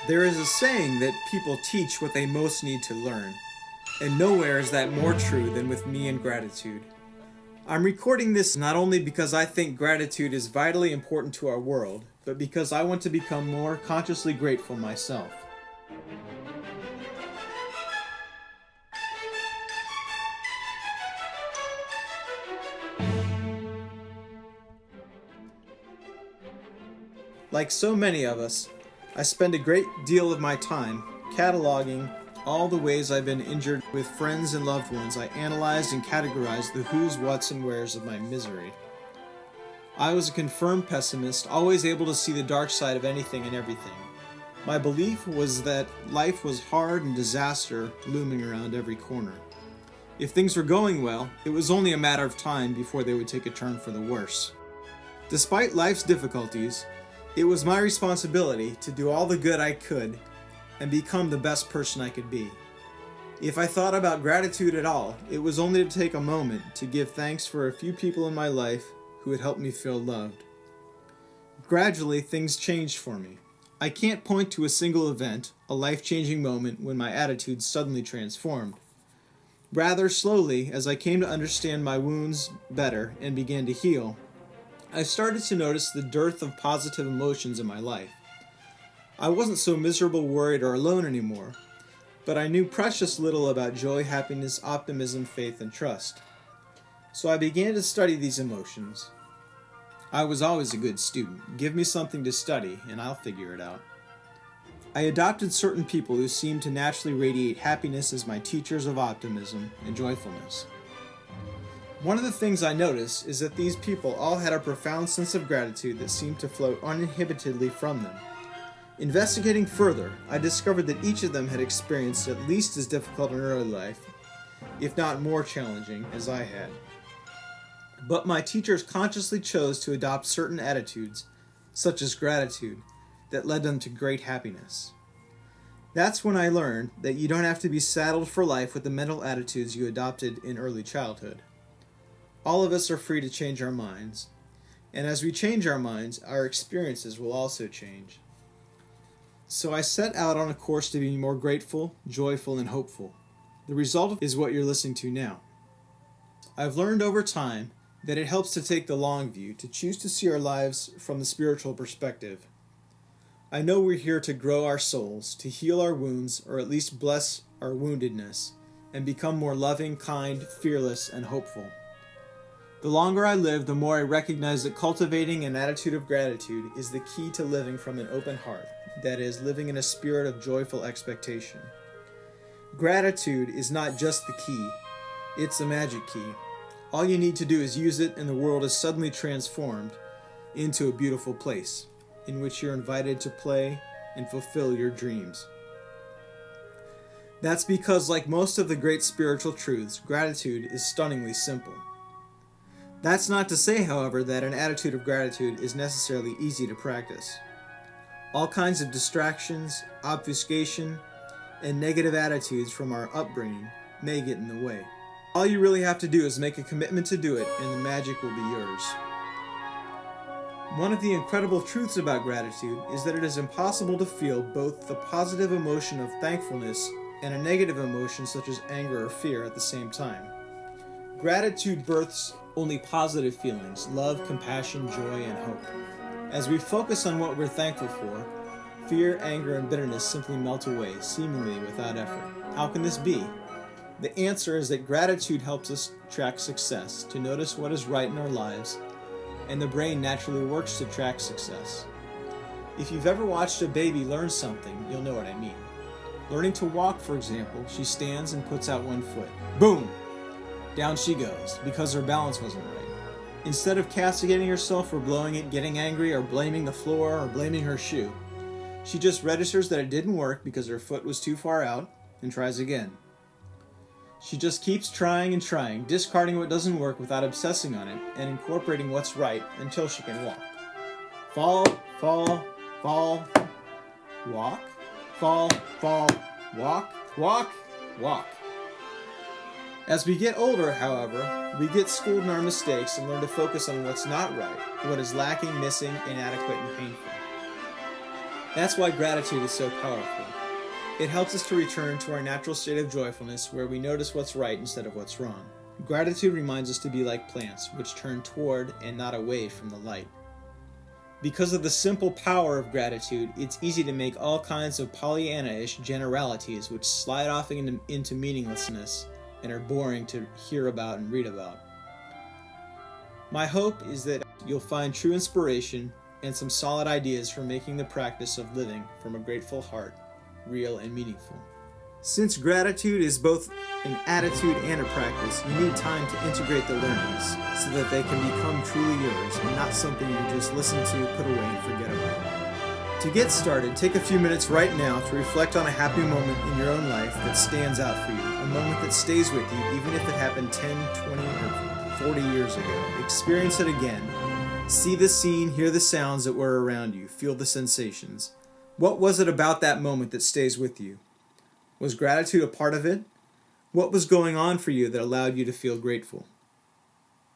There is a saying that people teach what they most need to learn, and nowhere is that more true than with me and gratitude. I'm recording this not only because I think gratitude is vitally important to our world, but because I want to become more consciously grateful myself. Like so many of us, I spend a great deal of my time cataloging all the ways I've been injured. With friends and loved ones, I analyzed and categorized the who's, what's, and where's of my misery. I was a confirmed pessimist, always able to see the dark side of anything and everything. My belief was that life was hard and disaster looming around every corner. If things were going well, it was only a matter of time before they would take a turn for the worse. Despite life's difficulties, it was my responsibility to do all the good I could and become the best person I could be. If I thought about gratitude at all, it was only to take a moment to give thanks for a few people in my life who had helped me feel loved. Gradually, things changed for me. I can't point to a single event, a life-changing moment when my attitude suddenly transformed. Rather, slowly, as I came to understand my wounds better and began to heal, I started to notice the dearth of positive emotions in my life. I wasn't so miserable, worried, or alone anymore, but I knew precious little about joy, happiness, optimism, faith, and trust. So I began to study these emotions. I was always a good student. Give me something to study, and I'll figure it out. I adopted certain people who seemed to naturally radiate happiness as my teachers of optimism and joyfulness. One of the things I noticed is that these people all had a profound sense of gratitude that seemed to flow uninhibitedly from them. Investigating further, I discovered that each of them had experienced at least as difficult an early life, if not more challenging, as I had. But my teachers consciously chose to adopt certain attitudes, such as gratitude, that led them to great happiness. That's when I learned that you don't have to be saddled for life with the mental attitudes you adopted in early childhood. All of us are free to change our minds, and as we change our minds, our experiences will also change. So I set out on a course to be more grateful, joyful, and hopeful. The result is what you're listening to now. I've learned over time that it helps to take the long view, to choose to see our lives from the spiritual perspective. I know we're here to grow our souls, to heal our wounds, or at least bless our woundedness, and become more loving, kind, fearless, and hopeful. The longer I live, the more I recognize that cultivating an attitude of gratitude is the key to living from an open heart, that is, living in a spirit of joyful expectation. Gratitude is not just the key, it's the magic key. All you need to do is use it, and the world is suddenly transformed into a beautiful place, in which you're invited to play and fulfill your dreams. That's because, like most of the great spiritual truths, gratitude is stunningly simple. That's not to say, however, that an attitude of gratitude is necessarily easy to practice. All kinds of distractions, obfuscation, and negative attitudes from our upbringing may get in the way. All you really have to do is make a commitment to do it, and the magic will be yours. One of the incredible truths about gratitude is that it is impossible to feel both the positive emotion of thankfulness and a negative emotion such as anger or fear at the same time. Gratitude births only positive feelings, love, compassion, joy, and hope. As we focus on what we're thankful for, fear, anger, and bitterness simply melt away, seemingly without effort. How can this be? The answer is that gratitude helps us track success, to notice what is right in our lives, and the brain naturally works to track success. If you've ever watched a baby learn something, you'll know what I mean. Learning to walk, for example, she stands and puts out one foot. Boom! Down she goes, because her balance wasn't right. Instead of castigating herself for blowing it, getting angry, or blaming the floor, or blaming her shoe, she just registers that it didn't work because her foot was too far out, and tries again. She just keeps trying and trying, discarding what doesn't work without obsessing on it, and incorporating what's right until she can walk. Fall, fall, fall, walk, fall, fall, walk, walk, walk. As we get older, however, we get schooled in our mistakes and learn to focus on what's not right, what is lacking, missing, inadequate, and painful. That's why gratitude is so powerful. It helps us to return to our natural state of joyfulness where we notice what's right instead of what's wrong. Gratitude reminds us to be like plants, which turn toward and not away from the light. Because of the simple power of gratitude, it's easy to make all kinds of Pollyanna-ish generalities which slide off into meaninglessness and are boring to hear about and read about. My hope is that you'll find true inspiration and some solid ideas for making the practice of living from a grateful heart real and meaningful. Since gratitude is both an attitude and a practice, you need time to integrate the learnings so that they can become truly yours and not something you just listen to, put away, and forget about. To get started, take a few minutes right now to reflect on a happy moment in your own life that stands out for you, a moment that stays with you even if it happened 10, 20, or 40 years ago. Experience it again. See the scene, hear the sounds that were around you, feel the sensations. What was it about that moment that stays with you? Was gratitude a part of it? What was going on for you that allowed you to feel grateful?